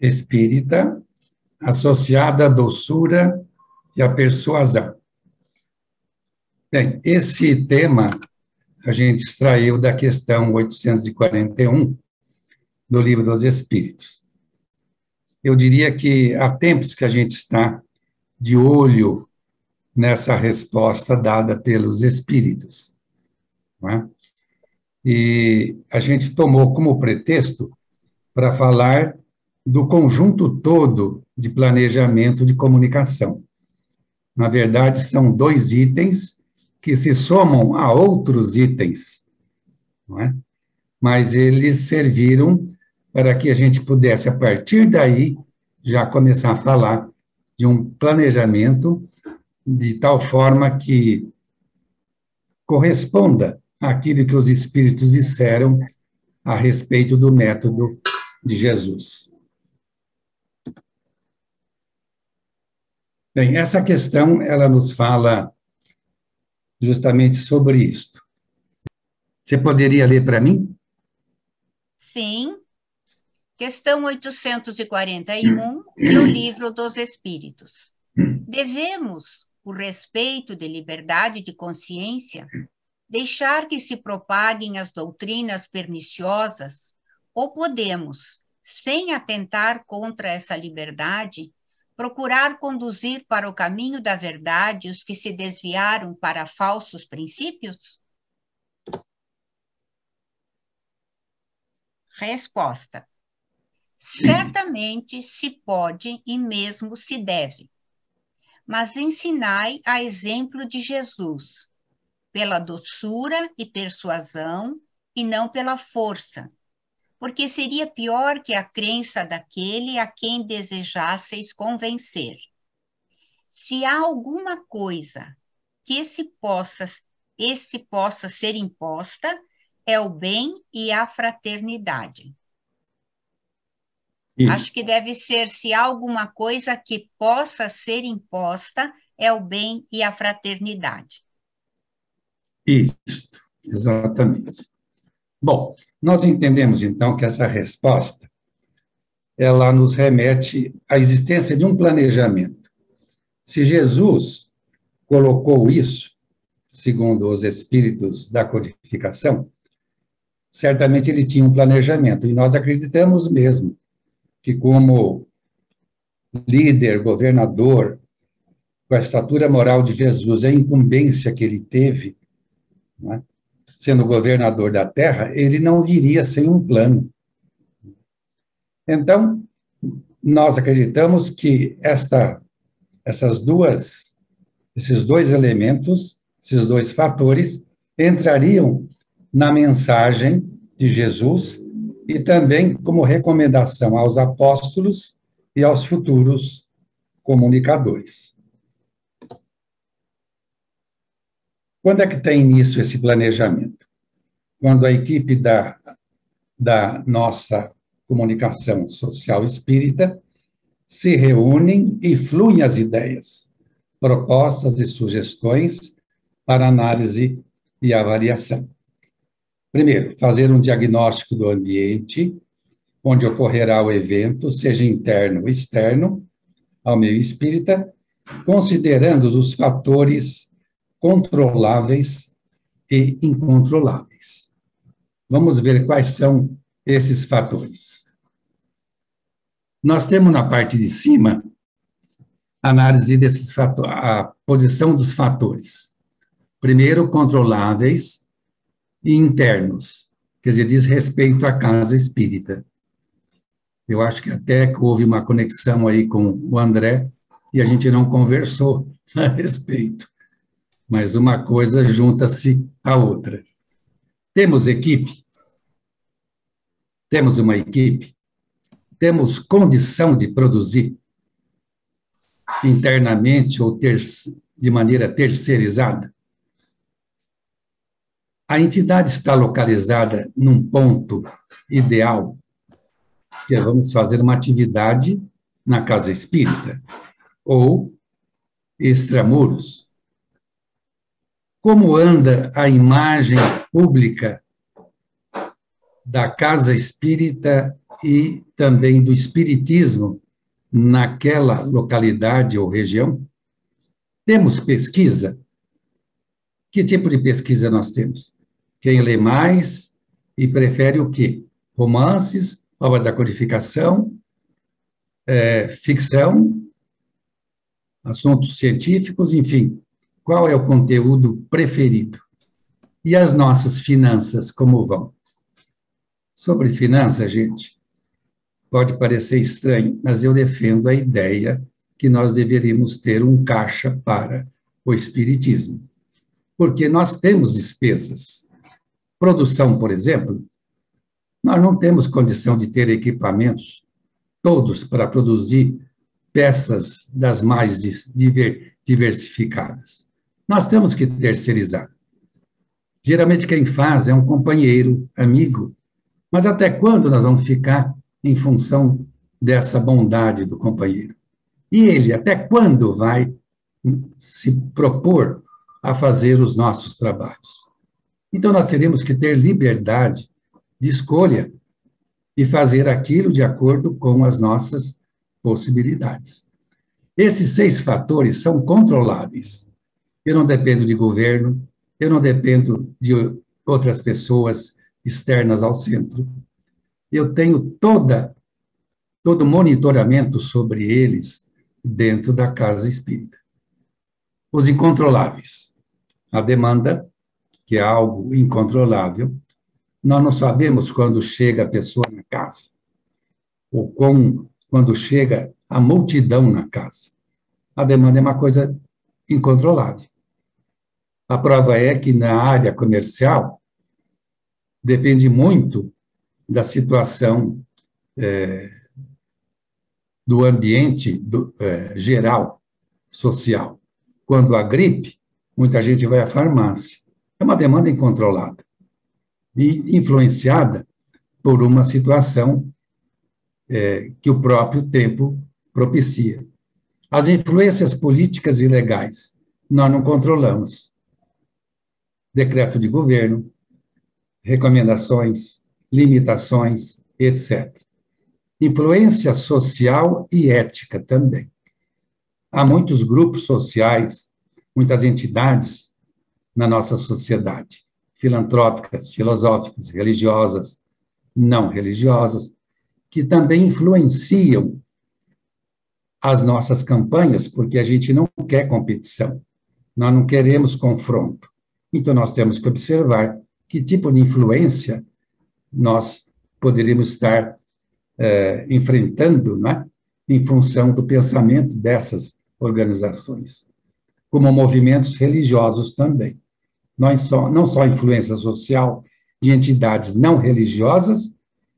espírita associada à doçura e à persuasão. Bem, esse tema a gente extraiu da questão 841 do Livro dos Espíritos. Eu diria que há tempos que a gente está de olho nessa resposta dada pelos espíritos, não é? E a gente tomou como pretexto para falar do conjunto todo de planejamento de comunicação. Na verdade, são dois itens que se somam a outros itens, não é? Mas eles serviram para que a gente pudesse, a partir daí, já começar a falar de um planejamento de tal forma que corresponda àquilo que os espíritos disseram a respeito do método de Jesus. Bem, essa questão, ela nos fala justamente sobre isto. Você poderia ler para mim? Sim. Questão 841 do Livro dos Espíritos. Devemos, por respeito de liberdade de consciência, deixar que se propaguem as doutrinas perniciosas, ou podemos, sem atentar contra essa liberdade, procurar conduzir para o caminho da verdade os que se desviaram para falsos princípios? Resposta: certamente se pode e mesmo se deve, mas ensinai a exemplo de Jesus, pela doçura e persuasão e não pela força, porque seria pior que a crença daquele a quem desejasseis convencer. Se há alguma coisa que esse possa ser imposta, é o bem e a fraternidade. Isso. Acho que deve ser, se há alguma coisa que possa ser imposta, é o bem e a fraternidade. Isso, exatamente. Bom, nós entendemos, então, que essa resposta, ela nos remete à existência de um planejamento. Se Jesus colocou isso, segundo os espíritos da codificação, certamente ele tinha um planejamento, e nós acreditamos mesmo que, como líder, governador, com a estatura moral de Jesus, a incumbência que ele teve, não é? Sendo governador da terra, ele não viria sem um plano. Então, nós acreditamos que esses dois elementos, esses dois fatores, entrariam na mensagem de Jesus e também como recomendação aos apóstolos e aos futuros comunicadores. Quando é que tem início esse planejamento? Quando a equipe da nossa comunicação social espírita se reúnem e fluem as ideias, propostas e sugestões para análise e avaliação. Primeiro, fazer um diagnóstico do ambiente onde ocorrerá o evento, seja interno ou externo, ao meio espírita, considerando os fatores controláveis e incontroláveis. Vamos ver quais são esses fatores. Nós temos na parte de cima análise desses fatores, a posição dos fatores. Primeiro, controláveis e internos, quer dizer, diz respeito à casa espírita. Eu acho que até houve uma conexão aí com o André e a gente não conversou a respeito. Mas uma coisa junta-se à outra. Temos equipe? Temos uma equipe? Temos condição de produzir internamente ou de maneira terceirizada? A entidade está localizada num ponto ideal, que vamos fazer uma atividade na casa espírita ou extramuros. Como anda a imagem pública da casa espírita e também do espiritismo naquela localidade ou região? Temos pesquisa? Que tipo de pesquisa nós temos? Quem lê mais e prefere o quê? Romances, obras da codificação, ficção, assuntos científicos, enfim. Qual é o conteúdo preferido? E as nossas finanças, como vão? Sobre finanças, gente, pode parecer estranho, mas eu defendo a ideia que nós deveríamos ter um caixa para o espiritismo. Porque nós temos despesas. Produção, por exemplo, nós não temos condição de ter equipamentos todos para produzir peças das mais diversificadas. Nós temos que terceirizar. Geralmente quem faz é um companheiro, amigo, mas até quando nós vamos ficar em função dessa bondade do companheiro? E ele, até quando vai se propor a fazer os nossos trabalhos? Então, nós teríamos que ter liberdade de escolha e fazer aquilo de acordo com as nossas possibilidades. Esses 6 fatores são controláveis. Eu não dependo de governo, eu não dependo de outras pessoas externas ao centro. Eu tenho todo monitoramento sobre eles dentro da casa espírita. Os incontroláveis. A demanda, que é algo incontrolável. Nós não sabemos quando chega a pessoa na casa, ou quando chega a multidão na casa. A demanda é uma coisa incontrolável. A prova é que na área comercial depende muito da situação do ambiente geral, social. Quando há gripe, muita gente vai à farmácia. É uma demanda incontrolada e influenciada por uma situação que o próprio tempo propicia. As influências políticas e legais, nós não controlamos. Decreto de governo, recomendações, limitações, etc. Influência social e ética também. Há muitos grupos sociais, muitas entidades na nossa sociedade, filantrópicas, filosóficas, religiosas, não religiosas, que também influenciam as nossas campanhas, porque a gente não quer competição, nós não queremos confronto. Então, nós temos que observar que tipo de influência nós poderíamos estar enfrentando, né, em função do pensamento dessas organizações, como movimentos religiosos também. Não só influência social de entidades não religiosas,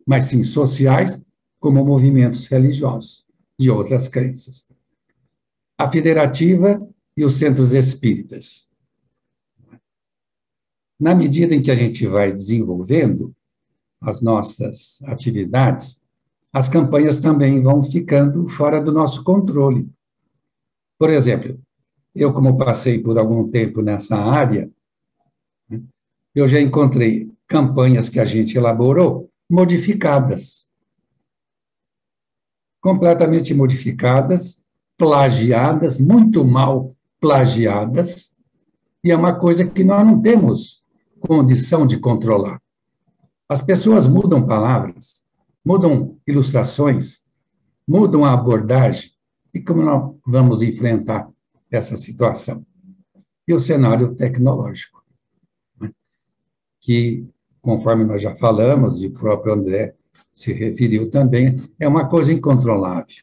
mas sim sociais, como movimentos religiosos de outras crenças. A federativa e os centros espíritas. Na medida em que a gente vai desenvolvendo as nossas atividades, as campanhas também vão ficando fora do nosso controle. Por exemplo, eu, como passei por algum tempo nessa área, eu já encontrei campanhas que a gente elaborou modificadas, completamente modificadas, plagiadas, muito mal plagiadas, e é uma coisa que nós não temos condição de controlar. As pessoas mudam palavras, mudam ilustrações, mudam a abordagem, e como nós vamos enfrentar essa situação? E o cenário tecnológico, né? Que, conforme nós já falamos, e o próprio André se referiu também, é uma coisa incontrolável,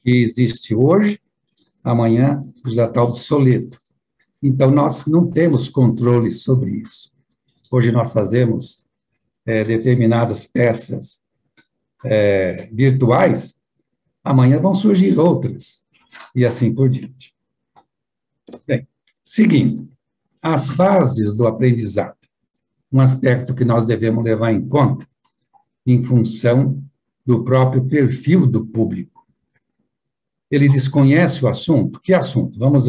que existe hoje, amanhã já está obsoleto. Então, nós não temos controle sobre isso. Hoje nós fazemos determinadas peças virtuais, amanhã vão surgir outras, e assim por diante. Bem, seguindo, as fases do aprendizado, um aspecto que nós devemos levar em conta em função do próprio perfil do público. Ele desconhece o assunto? Que assunto? Vamos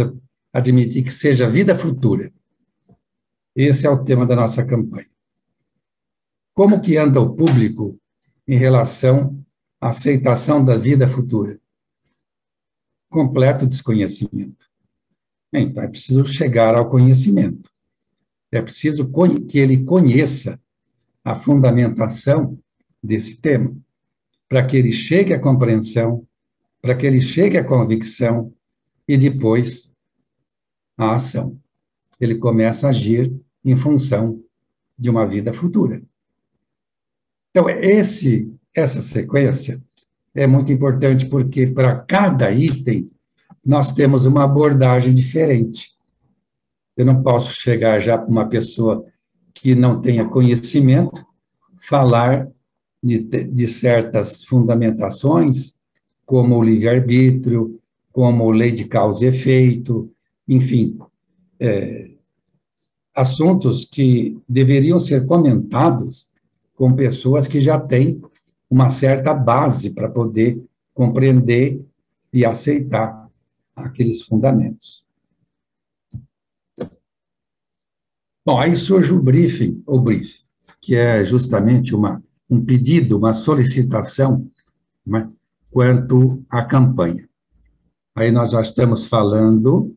admitir que seja vida futura. Esse é o tema da nossa campanha. Como que anda o público em relação à aceitação da vida futura? Completo desconhecimento. Então, é preciso chegar ao conhecimento. É preciso que ele conheça a fundamentação desse tema, para que ele chegue à compreensão, para que ele chegue à convicção e depois à ação. Ele começa a agir em função de uma vida futura. Então, essa sequência é muito importante, porque para cada item nós temos uma abordagem diferente. Eu não posso chegar já para uma pessoa que não tenha conhecimento, falar de certas fundamentações, como o livre-arbítrio, como lei de causa e efeito, enfim, assuntos que deveriam ser comentados com pessoas que já têm uma certa base para poder compreender e aceitar aqueles fundamentos. Bom, aí surge o briefing, que é justamente um pedido, uma solicitação, né, quanto à campanha. Aí nós já estamos falando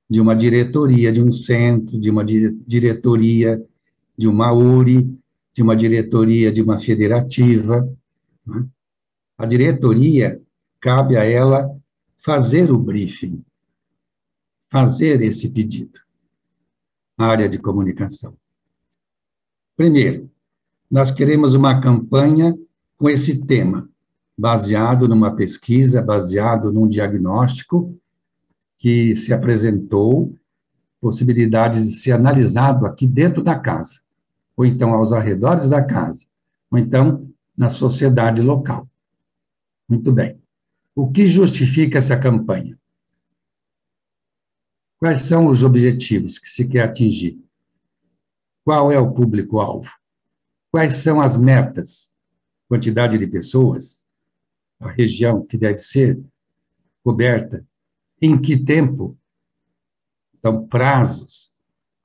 de uma diretoria de um centro, de uma diretoria de uma URI, de uma diretoria de uma federativa, né? A diretoria, cabe a ela fazer o briefing, fazer esse pedido. Área de comunicação. Primeiro, nós queremos uma campanha com esse tema, baseado numa pesquisa, baseado num diagnóstico que se apresentou, possibilidades de ser analisado aqui dentro da casa, ou então aos arredores da casa, ou então na sociedade local. Muito bem. O que justifica essa campanha? Quais são os objetivos que se quer atingir? Qual é o público-alvo? Quais são as metas? Quantidade de pessoas? A região que deve ser coberta? Em que tempo? Então, prazos,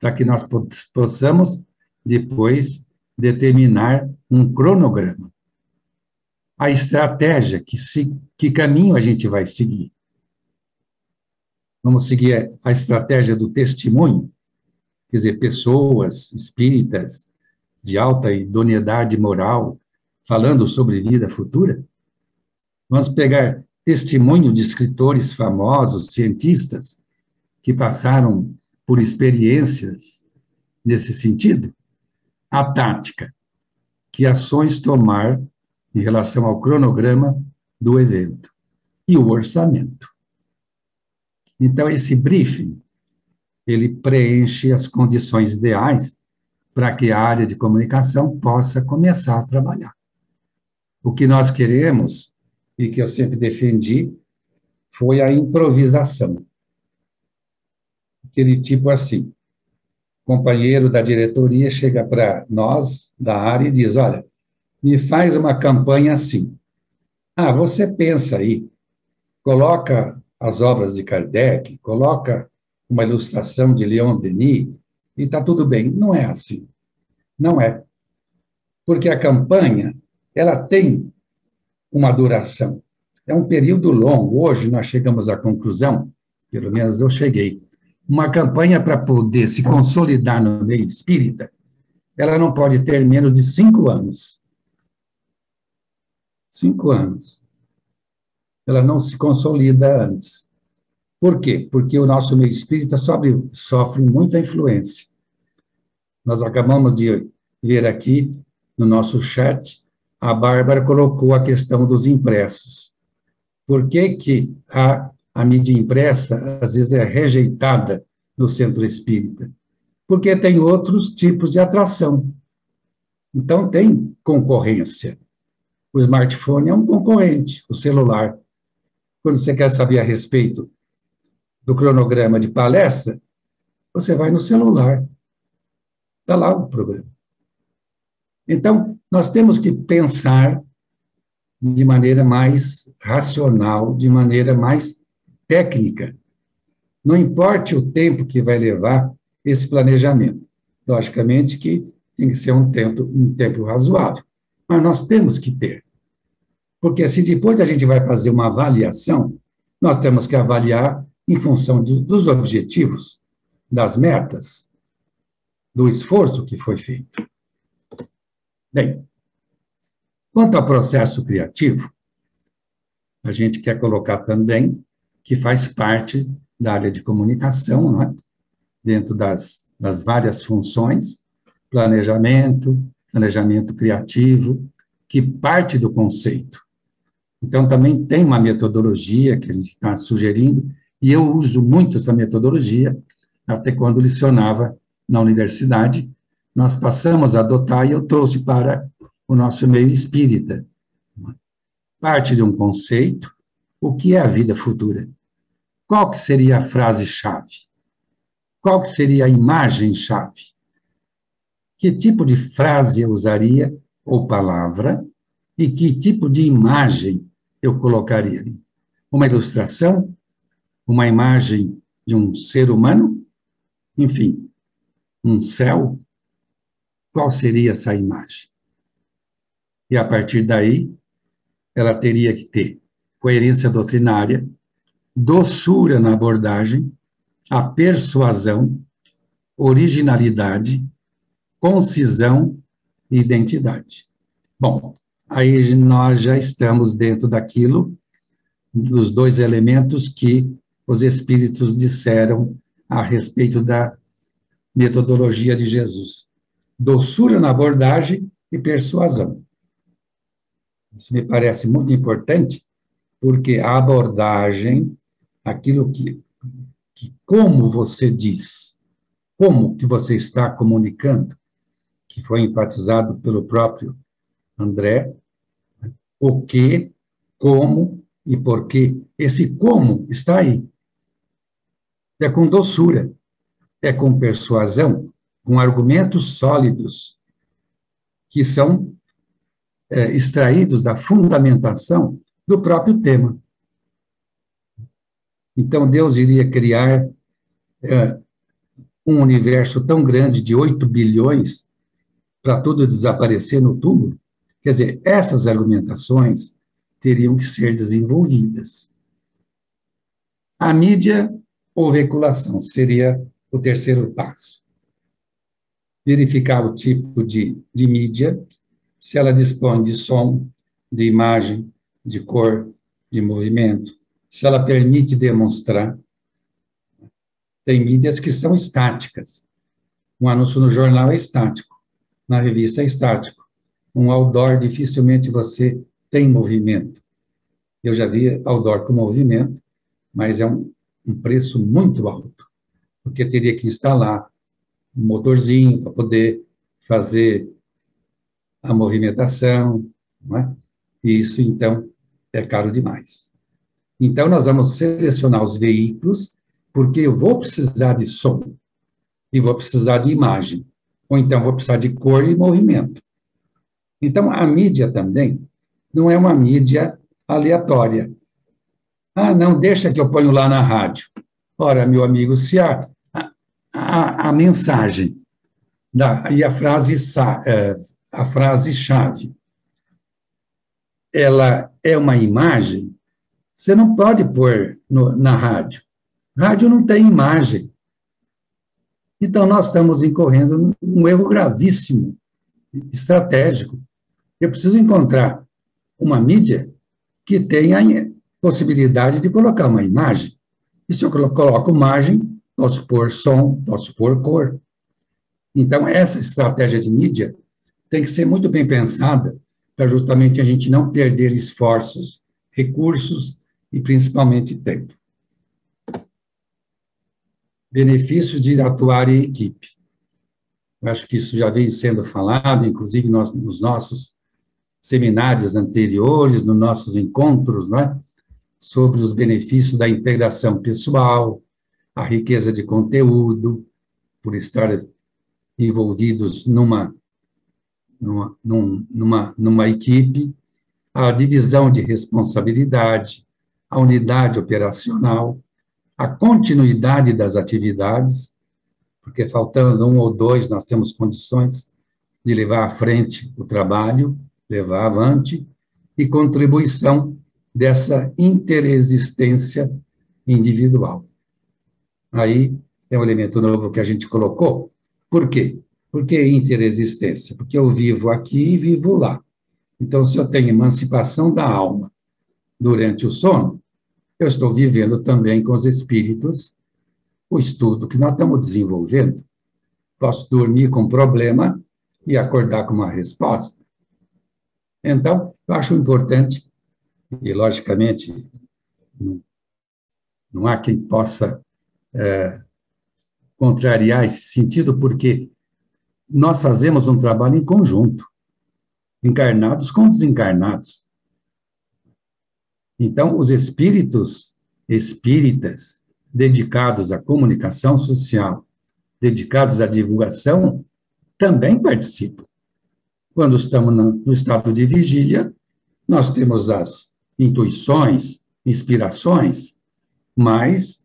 para que nós possamos depois determinar um cronograma. A estratégia, que caminho a gente vai seguir? Vamos seguir a estratégia do testemunho, quer dizer, pessoas espíritas de alta idoneidade moral, falando sobre vida futura? Vamos pegar testemunho de escritores famosos, cientistas, que passaram por experiências nesse sentido? A tática, que ações tomar em relação ao cronograma do evento e o orçamento. Então, esse briefing, ele preenche as condições ideais para que a área de comunicação possa começar a trabalhar. O que nós queremos, e que eu sempre defendi, foi a improvisação. Aquele tipo assim, companheiro da diretoria chega para nós, da área, e diz, olha, me faz uma campanha assim. Ah, você pensa aí, coloca as obras de Kardec, coloca uma ilustração de Leon Denis, e está tudo bem. Não é assim. Não é. Porque a campanha, ela tem uma duração. É um período longo. Hoje nós chegamos à conclusão, pelo menos eu cheguei, uma campanha para poder se consolidar no meio espírita, ela não pode ter menos de 5 anos. 5 anos. Ela não se consolida antes. Por quê? Porque o nosso meio espírita sofre muita influência. Nós acabamos de ver aqui, no nosso chat, a Bárbara colocou a questão dos impressos. Por que que a mídia impressa, às vezes, é rejeitada no centro espírita? Porque tem outros tipos de atração. Então, tem concorrência. O smartphone é um concorrente, o celular. Quando você quer saber a respeito do cronograma de palestra, você vai no celular. Está lá o programa. Então, nós temos que pensar de maneira mais racional, de maneira mais técnica. Não importe o tempo que vai levar esse planejamento. Logicamente que tem que ser um tempo razoável. mas nós temos que ter. Porque se depois a gente vai fazer uma avaliação, nós temos que avaliar em função dos objetivos, das metas, do esforço que foi feito. Bem, quanto ao processo criativo, a gente quer colocar também que faz parte da área de comunicação, não é? Dentro das várias funções, planejamento criativo, que parte do conceito. Então, também tem uma metodologia que a gente está sugerindo, e eu uso muito essa metodologia, até quando lecionava na universidade, nós passamos a adotar e eu trouxe para o nosso meio espírita. Parte de um conceito, o que é a vida futura? Qual que seria a frase-chave? Qual que seria a imagem-chave? Que tipo de frase eu usaria, ou palavra, e que tipo de imagem eu colocaria ali? Uma ilustração? Uma imagem de um ser humano? Enfim, um céu? Qual seria essa imagem? E, a partir daí, ela teria que ter coerência doutrinária, doçura na abordagem, a persuasão, originalidade, concisão e identidade. Bom, aí nós já estamos dentro daquilo, dos dois elementos que os espíritos disseram a respeito da metodologia de Jesus. Doçura na abordagem e persuasão. Isso me parece muito importante, porque a abordagem, aquilo que como você diz, como que você está comunicando, que foi enfatizado pelo próprio André, o que, como e por quê. Esse como está aí. É com doçura, é com persuasão, com argumentos sólidos, que são extraídos da fundamentação do próprio tema. Então, Deus iria criar um universo tão grande de 8 bilhões para tudo desaparecer no túmulo? Quer dizer, essas argumentações teriam que ser desenvolvidas. A mídia ou veiculação seria o terceiro passo. Verificar o tipo de mídia, se ela dispõe de som, de imagem, de cor, de movimento, se ela permite demonstrar. Tem mídias que são estáticas. Um anúncio no jornal é estático, na revista é estático. Um outdoor, dificilmente você tem movimento. Eu já vi outdoor com movimento, mas é um preço muito alto, porque teria que instalar um motorzinho para poder fazer a movimentação, não é? E isso, então, é caro demais. Então, nós vamos selecionar os veículos, porque eu vou precisar de som, e vou precisar de imagem, ou então vou precisar de cor e movimento. Então, a mídia também não é uma mídia aleatória. Ah, não, deixa que eu ponho lá na rádio. Ora, meu amigo, se a mensagem e a frase-chave, ela é uma imagem, você não pode pôr na rádio. Rádio não tem imagem. Então, nós estamos incorrendo num erro gravíssimo, estratégico. Eu preciso encontrar uma mídia que tenha possibilidade de colocar uma imagem. E se eu coloco imagem, posso pôr som, posso pôr cor. Então, essa estratégia de mídia tem que ser muito bem pensada para justamente a gente não perder esforços, recursos e principalmente tempo. Benefícios de atuar em equipe. Eu acho que isso já vem sendo falado, inclusive nos nossos seminários anteriores, nos nossos encontros, não é? Sobre os benefícios da integração pessoal, a riqueza de conteúdo, por estar envolvidos numa equipe, a divisão de responsabilidade, a unidade operacional, a continuidade das atividades, porque faltando um ou dois, nós temos condições de levar à frente o trabalho, levar avante, e contribuição dessa interexistência individual. Aí é um elemento novo que a gente colocou. Por quê? Por que interexistência? Porque eu vivo aqui e vivo lá. Então, se eu tenho emancipação da alma durante o sono, eu estou vivendo também com os espíritos o estudo que nós estamos desenvolvendo. Posso dormir com problema e acordar com uma resposta. Então, eu acho importante, e logicamente não há quem possa contrariar esse sentido, porque nós fazemos um trabalho em conjunto, encarnados com desencarnados. Então, os espíritos espíritas dedicados à comunicação social, dedicados à divulgação, também participam. Quando estamos no estado de vigília, nós temos as intuições, inspirações, mas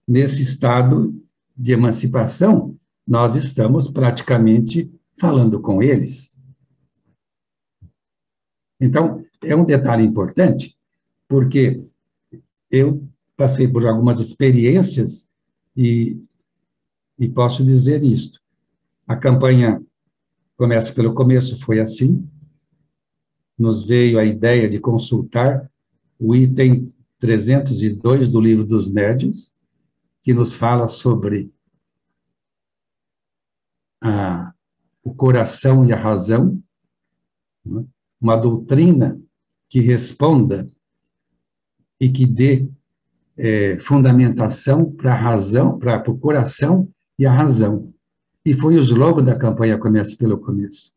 nesse estado de emancipação, nós estamos praticamente falando com eles. Então, é um detalhe importante, porque eu passei por algumas experiências e posso dizer isto. A campanha começa pelo começo, foi assim. Nos veio a ideia de consultar o item 302 do Livro dos Médiuns, que nos fala sobre o coração e a razão, né? Uma doutrina que responda e que dê fundamentação para a razão, para o coração e a razão. E foi o slogan da campanha Começa pelo Começo.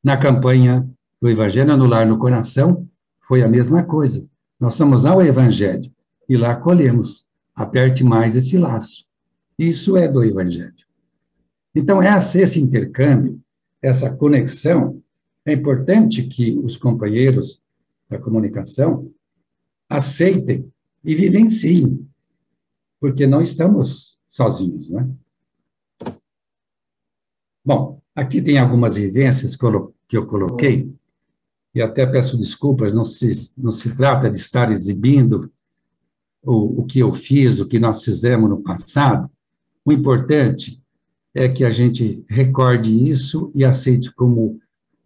Na campanha do Evangelho no Lar, no Coração, foi a mesma coisa. Nós somos ao Evangelho e lá acolhemos. Aperte mais esse laço. Isso é do Evangelho. Então, esse intercâmbio, essa conexão, é importante que os companheiros da comunicação aceitem e vivenciem, porque não estamos sozinhos, né? Bom, aqui tem algumas vivências que eu coloquei, e até peço desculpas, não se trata de estar exibindo o que eu fiz, o que nós fizemos no passado. O importante é que a gente recorde isso e aceite como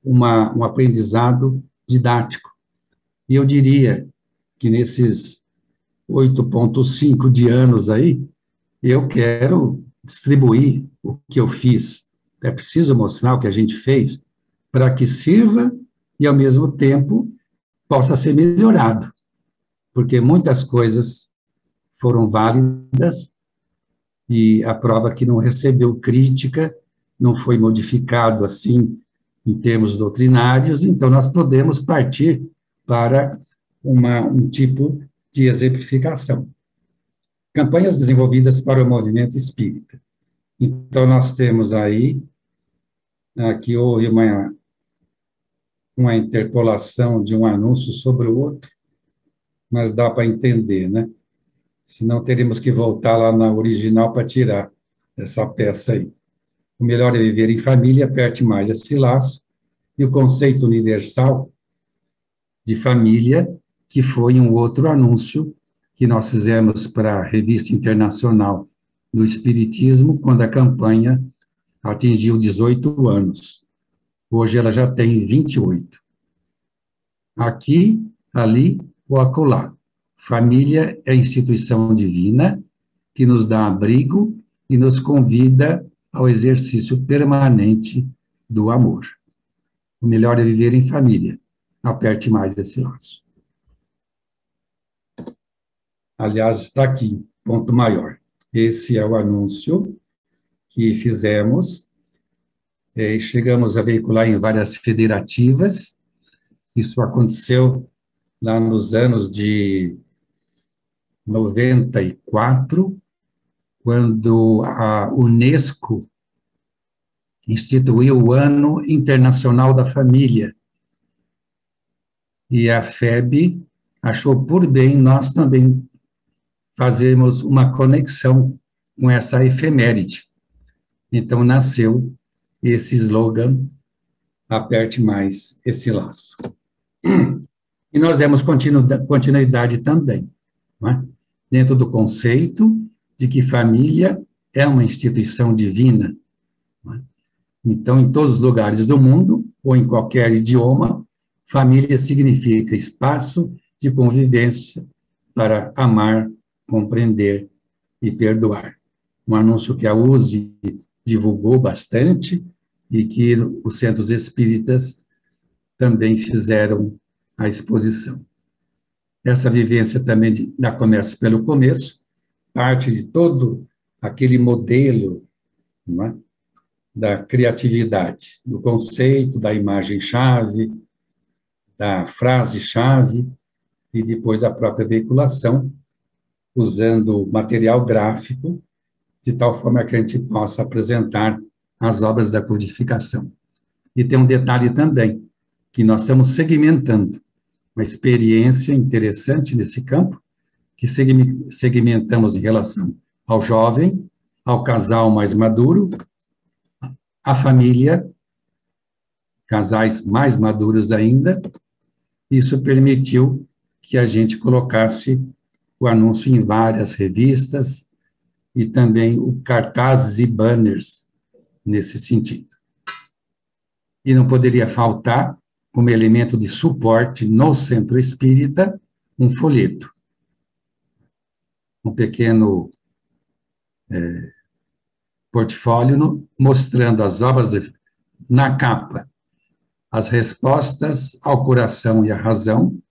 um aprendizado didático. E eu diria que nesses 8,5 de anos aí, eu quero distribuir o que eu fiz. É preciso mostrar o que a gente fez para que sirva e, ao mesmo tempo, possa ser melhorado. Porque muitas coisas foram válidas e a prova que não recebeu crítica, não foi modificado assim em termos doutrinários, então nós podemos partir para um tipo de exemplificação. Campanhas desenvolvidas para o movimento espírita. Então, nós temos aí, aqui houve uma interpolação de um anúncio sobre o outro, mas dá para entender, né? Senão teríamos que voltar lá na original para tirar essa peça aí. O melhor é viver em família, aperte mais esse laço, e o conceito universal de família, que foi um outro anúncio que nós fizemos para a Revista Internacional do Espiritismo, quando a campanha atingiu 18 anos. Hoje ela já tem 28. Aqui, ali ou acolá. Família é instituição divina que nos dá abrigo e nos convida ao exercício permanente do amor. O melhor é viver em família. Aperte mais esse laço. Aliás, está aqui, ponto maior. Esse é o anúncio que fizemos. Chegamos a veicular em várias federativas. Isso aconteceu lá nos anos de 94, quando a Unesco instituiu o Ano Internacional da Família. E a FEB achou por bem nós também fazermos uma conexão com essa efeméride. Então, nasceu esse slogan aperte mais esse laço. E nós demos continuidade também, não é? Dentro do conceito de que família é uma instituição divina. Não é? Então, em todos os lugares do mundo, ou em qualquer idioma, família significa espaço de convivência para amar, compreender e perdoar. Um anúncio que a USE divulgou bastante e que os centros espíritas também fizeram a exposição. Essa vivência também já começa pelo começo, parte de todo aquele modelo, não é? Da criatividade, do conceito, da imagem-chave, da frase-chave, e depois da própria veiculação, usando material gráfico, de tal forma que a gente possa apresentar as obras da codificação. E tem um detalhe também, que nós estamos segmentando uma experiência interessante nesse campo, que segmentamos em relação ao jovem, ao casal mais maduro, à família, casais mais maduros ainda. Isso permitiu que a gente colocasse o anúncio em várias revistas e também o cartazes e banners nesse sentido. E não poderia faltar, como elemento de suporte no centro espírita, um folheto. Um pequeno portfólio mostrando as obras na capa, as respostas ao coração e à razão,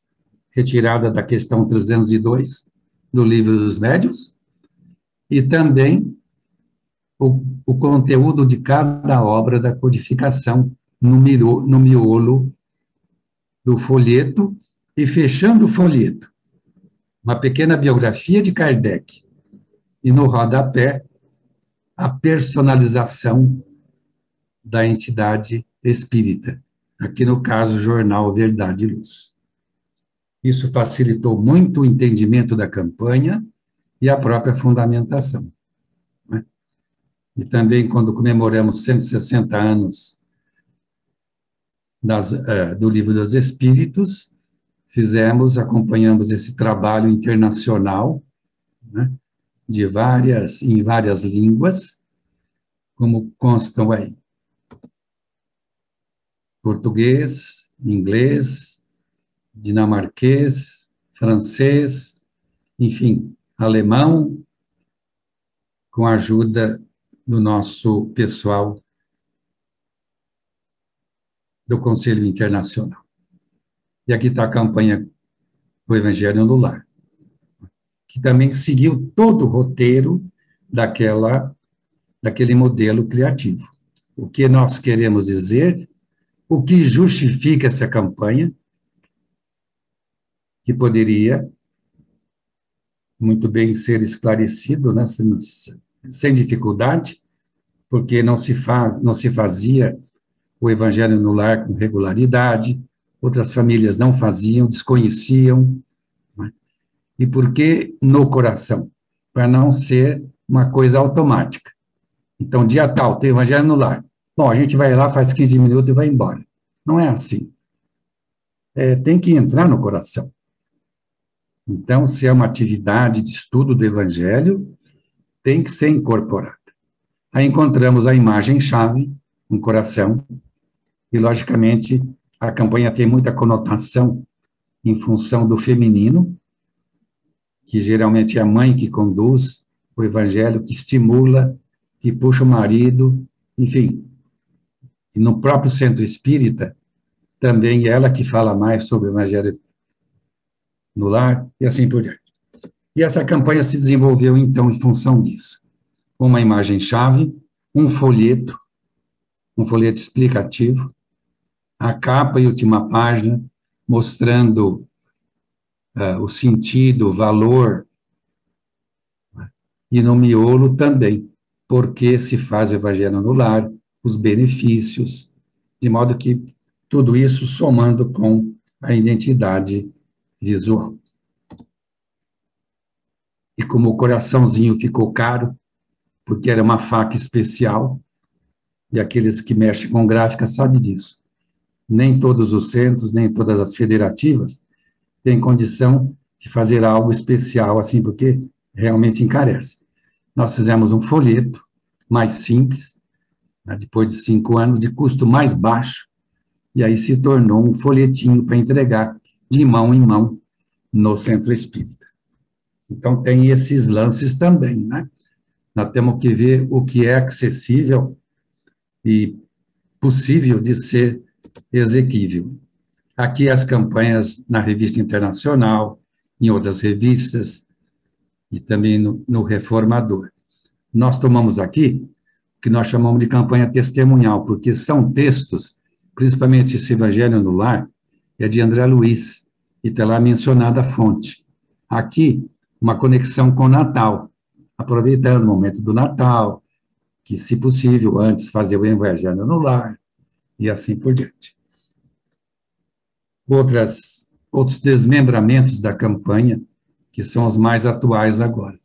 retirada da questão 302 do Livro dos Médiuns, e também o conteúdo de cada obra da codificação no miolo do folheto, e fechando o folheto, uma pequena biografia de Kardec, e no rodapé, a personalização da entidade espírita, aqui no caso, o jornal Verdade e Luz. Isso facilitou muito o entendimento da campanha e a própria fundamentação, né? E também, quando comemoramos 160 anos do Livro dos Espíritos, acompanhamos esse trabalho internacional, né, em várias línguas, como constam aí: português, inglês, dinamarquês, francês, enfim, alemão, com a ajuda do nosso pessoal do Conselho Internacional. E aqui está a campanha do Evangelho no Lar, que também seguiu todo o roteiro daquele modelo criativo. O que nós queremos dizer, o que justifica essa campanha, que poderia muito bem ser esclarecido, né, sem dificuldade, porque não se fazia o Evangelho no Lar com regularidade, outras famílias não faziam, desconheciam. Né? E por que no coração? Para não ser uma coisa automática. Então, dia tal, tem Evangelho no Lar. Bom, a gente vai lá, faz 15 minutos e vai embora. Não é assim. Tem que entrar no coração. Então, se é uma atividade de estudo do Evangelho, tem que ser incorporada. Aí encontramos a imagem-chave, um coração, e, logicamente, a campanha tem muita conotação em função do feminino, que geralmente é a mãe que conduz o Evangelho, que estimula, que puxa o marido, enfim. E no próprio centro espírita, também ela que fala mais sobre o Evangelho no lar, e assim por diante. E essa campanha se desenvolveu, então, em função disso. Uma imagem-chave, um folheto explicativo, a capa e última página, mostrando o sentido, o valor, e no miolo também, porque se faz o Evangelho no Lar, os benefícios, de modo que tudo isso somando com a identidade visual. E como o coraçãozinho ficou caro, porque era uma faca especial, e aqueles que mexem com gráfica sabem disso. nem todos os centros, nem todas as federativas têm condição de fazer algo especial assim, porque realmente encarece. Nós fizemos um folheto mais simples, né, depois de 5 anos, de custo mais baixo, e aí se tornou um folhetinho para entregar de mão em mão no centro espírita. Então, tem esses lances também, né? Nós temos que ver o que é acessível e possível de ser exequível. Aqui as campanhas na Revista Internacional, em outras revistas, e também no Reformador. Nós tomamos aqui o que nós chamamos de campanha testemunhal, porque são textos, principalmente esse Evangelho no Lar, é de André Luiz, e está lá mencionada a fonte. Aqui, uma conexão com o Natal, aproveitando o momento do Natal, que, se possível, antes fazer o Evangelho no Lar, e assim por diante. Outros desmembramentos da campanha, que são os mais atuais agora.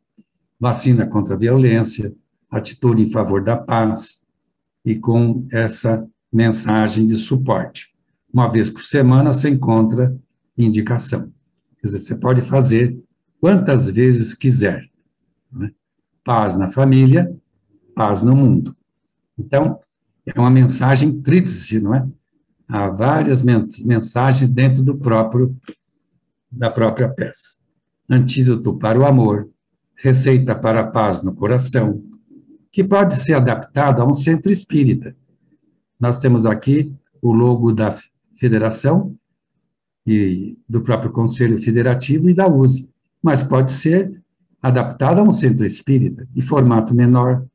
Vacina contra a violência, atitude em favor da paz, e com essa mensagem de suporte. Uma vez por semana você encontra indicação. Quer dizer, você pode fazer quantas vezes quiser. Né? Paz na família, paz no mundo. Então, é uma mensagem tríplice, não é? Há várias mensagens dentro da própria peça. Antídoto para o amor, receita para a paz no coração, que pode ser adaptada a um centro espírita. Nós temos aqui o logo da federação e do próprio Conselho Federativo e da USE, mas pode ser adaptado a um centro espírita, em formato menor,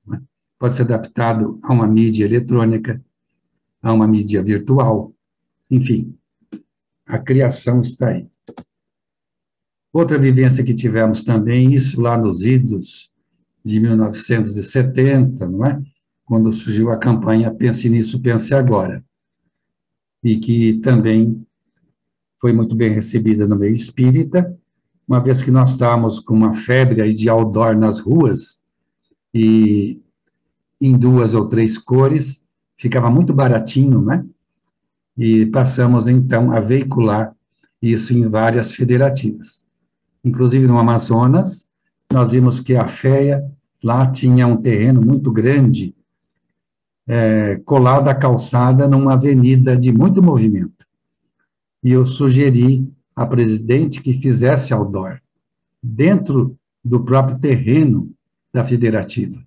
né? Pode ser adaptado a uma mídia eletrônica, a uma mídia virtual, enfim, a criação está aí. Outra vivência que tivemos também, isso lá nos idos de 1970, não é? Quando surgiu a campanha Pense Nisso, Pense Agora, e que também foi muito bem recebida no meio espírita, uma vez que nós estávamos com uma febre aí de outdoor nas ruas, e em 2 ou 3 cores, ficava muito baratinho, né? E passamos, então, a veicular isso em várias federativas. Inclusive, no Amazonas, nós vimos que a FEA lá tinha um terreno muito grande, colado à calçada, numa avenida de muito movimento. E eu sugeri à presidente que fizesse outdoor, dentro do próprio terreno da federativa.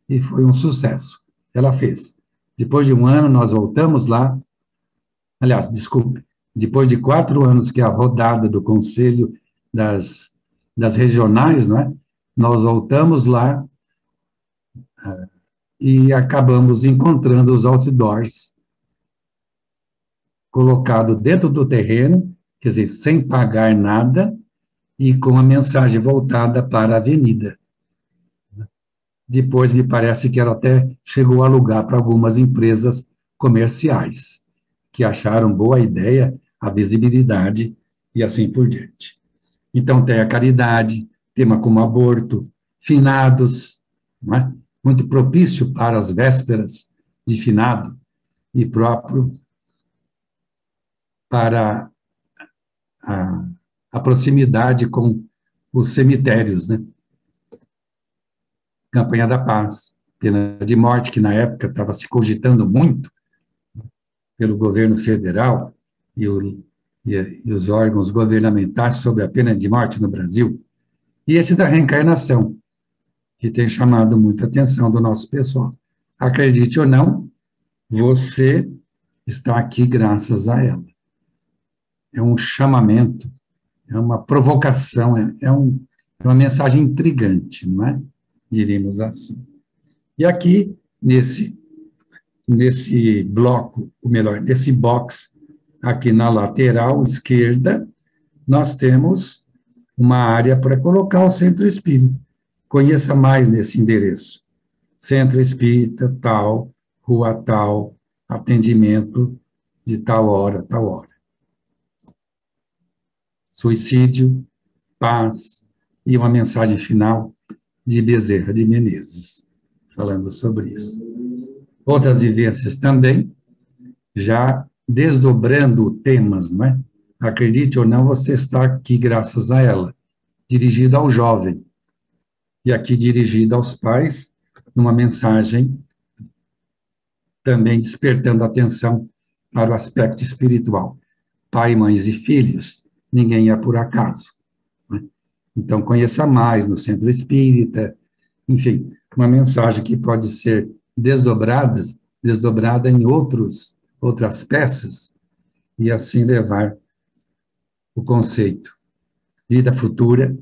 E foi um sucesso. Ela fez. Depois de 1 ano, nós voltamos lá. Aliás, desculpe, depois de 4 anos que é a rodada do Conselho das regionais, não é? Nós voltamos lá e acabamos encontrando os outdoors colocados dentro do terreno, quer dizer, sem pagar nada, e com a mensagem voltada para a avenida. Depois, me parece que ela até chegou a alugar para algumas empresas comerciais, que acharam boa ideia a visibilidade e assim por diante. Então, tem a caridade, tema como aborto, finados, não é? Muito propício para as vésperas de finado e próprio para a proximidade com os cemitérios, né? Campanha da Paz, pena de morte, que na época estava se cogitando muito pelo governo federal e os órgãos governamentais sobre a pena de morte no Brasil. E esse da reencarnação, que tem chamado muita atenção do nosso pessoal. Acredite ou não, você está aqui graças a ela. É um chamamento, é uma provocação, é uma mensagem intrigante, não é? Diríamos assim. E aqui, nesse bloco, ou melhor, nesse box, aqui na lateral esquerda, nós temos uma área para colocar o centro espírita. Conheça mais nesse endereço. Centro espírita, tal, rua tal, atendimento de tal hora, tal hora. Suicídio, paz e uma mensagem final de Bezerra de Menezes, falando sobre isso. Outras vivências também, já desdobrando temas, não é? Acredite ou não, você está aqui graças a ela, dirigida ao jovem, e aqui dirigida aos pais, numa mensagem também despertando atenção para o aspecto espiritual. Pai, mães e filhos, ninguém é por acaso, né? Então, conheça mais no Centro Espírita, enfim, uma mensagem que pode ser desdobrada em outras peças, e assim levar o conceito. Vida futura,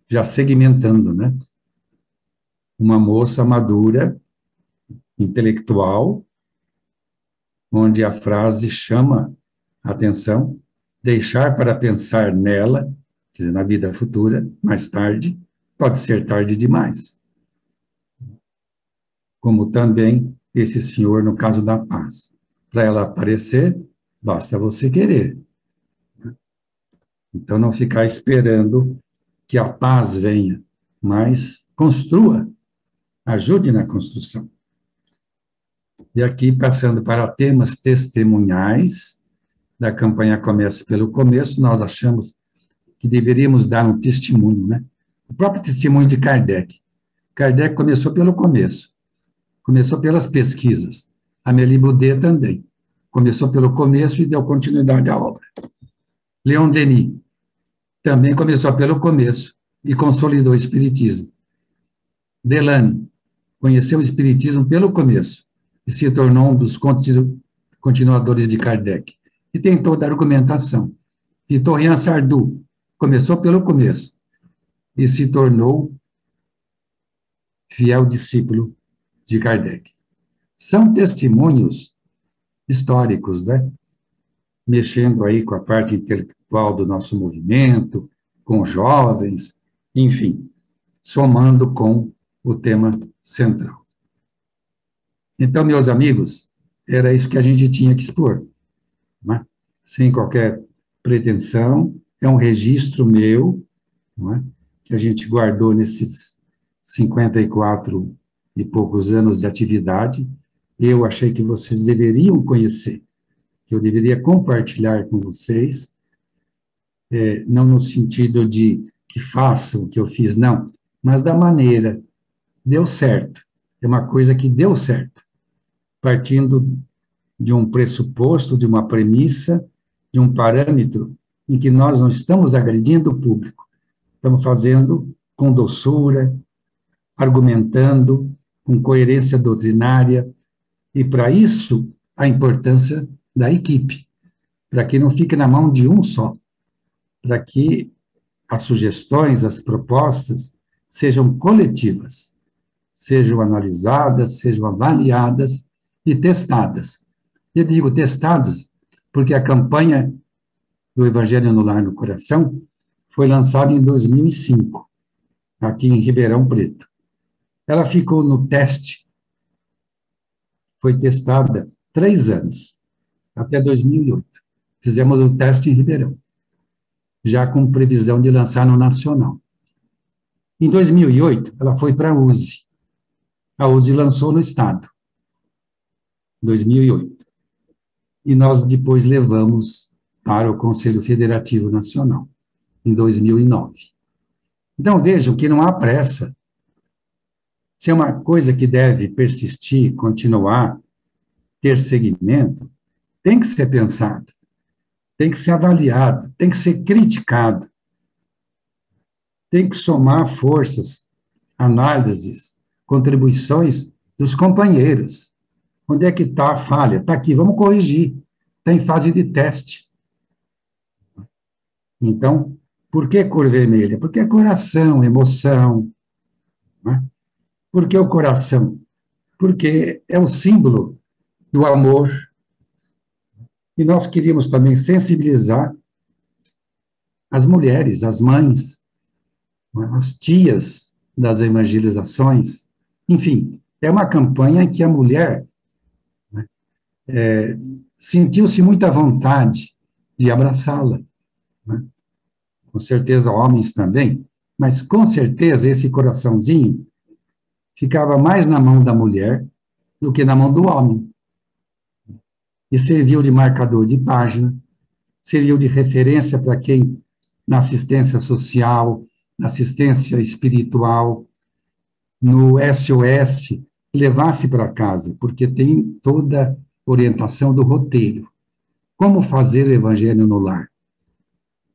já segmentando, né? Uma moça madura, intelectual, onde a frase chama a atenção, deixar para pensar nela, quer dizer, na vida futura, mais tarde, pode ser tarde demais. Como também esse senhor, no caso da paz. Para ela aparecer, basta você querer. Então, não ficar esperando que a paz venha, mas construa, ajude na construção. E aqui, passando para temas testemunhais, da campanha Comece pelo Começo, nós achamos que deveríamos dar um testemunho, né? O próprio testemunho de Kardec. Kardec começou pelo começo, começou pelas pesquisas. Amélie Boudet também. Começou pelo começo e deu continuidade à obra. Leon Denis também começou pelo começo e consolidou o Espiritismo. Delane conheceu o Espiritismo pelo começo e se tornou um dos continuadores de Kardec. E tem toda a argumentação. Victorien Sardou começou pelo começo e se tornou fiel discípulo de Kardec. São testemunhos históricos, né? Mexendo aí com a parte intelectual do nosso movimento, com jovens, enfim, somando com o tema central. Então, meus amigos, era isso que a gente tinha que expor, né? Sem qualquer pretensão, é um registro meu, não é? Que a gente guardou nesses 54 e poucos anos de atividade. Eu achei que vocês deveriam conhecer, que eu deveria compartilhar com vocês, não no sentido de que façam o que eu fiz, não, mas da maneira. Deu certo, é uma coisa que deu certo, partindo de um pressuposto, de uma premissa, de um parâmetro em que nós não estamos agredindo o público, estamos fazendo com doçura, argumentando, com coerência doutrinária, e para isso a importância da equipe, para que não fique na mão de um só, para que as sugestões, as propostas sejam coletivas, sejam analisadas, sejam avaliadas e testadas. Eu digo testadas porque a campanha do Evangelho no Lar no Coração foi lançada em 2005, aqui em Ribeirão Preto. Ela ficou no teste, foi testada 3 anos, até 2008. Fizemos o teste em Ribeirão, já com previsão de lançar no Nacional. Em 2008, ela foi para a USE. A USE lançou no Estado, 2008. E nós depois levamos para o Conselho Federativo Nacional, em 2009. Então, vejam que não há pressa. Se é uma coisa que deve persistir, continuar, ter seguimento, tem que ser pensado, tem que ser avaliado, tem que ser criticado, tem que somar forças, análises, contribuições dos companheiros. Onde é que está a falha? Está aqui, vamos corrigir. Está em fase de teste. Então, por que cor vermelha? Porque é coração, emoção. Né? Por que o coração? Porque é o símbolo do amor. E nós queríamos também sensibilizar as mulheres, as mães, as tias das evangelizações. Enfim, é uma campanha em que a mulher sentiu-se muito à vontade de abraçá-la. Né? Com certeza homens também, mas com certeza esse coraçãozinho ficava mais na mão da mulher do que na mão do homem. e serviu de marcador de página, serviu de referência para quem, na assistência social, na assistência espiritual, no SOS, levasse para casa, porque tem toda a orientação do roteiro. Como fazer o evangelho no lar?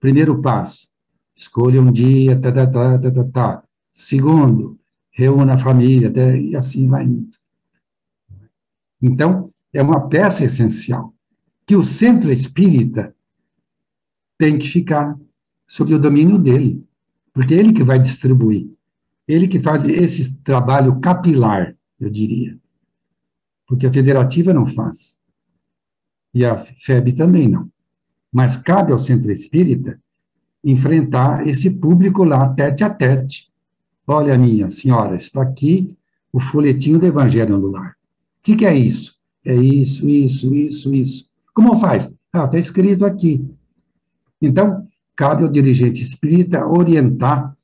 Primeiro passo, escolha um dia, tá, tá, tá, tá, tá, tá. Segundo, reúna a família, e assim vai indo. Então, é uma peça essencial, que o centro espírita tem que ficar sob o domínio dele, porque é ele que vai distribuir, ele que faz esse trabalho capilar, eu diria, porque a federativa não faz, e a FEB também não. Mas cabe ao centro espírita enfrentar esse público lá, tete a tete. Olha, minha senhora, está aqui o folhetinho do Evangelho no Lar. O que é isso? É isso, isso, isso, isso. Como faz? Ah, está escrito aqui. Então, cabe ao dirigente espírita orientar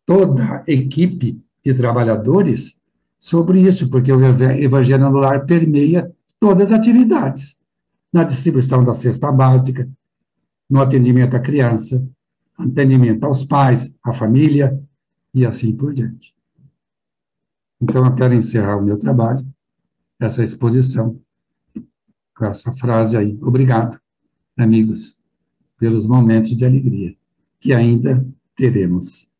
toda a equipe de trabalhadores sobre isso, porque o Evangelho no Lar permeia todas as atividades, na distribuição da cesta básica, no atendimento à criança, atendimento aos pais, à família, e assim por diante. Então, eu quero encerrar o meu trabalho, essa exposição, com essa frase aí. Obrigado, amigos, pelos momentos de alegria que ainda teremos.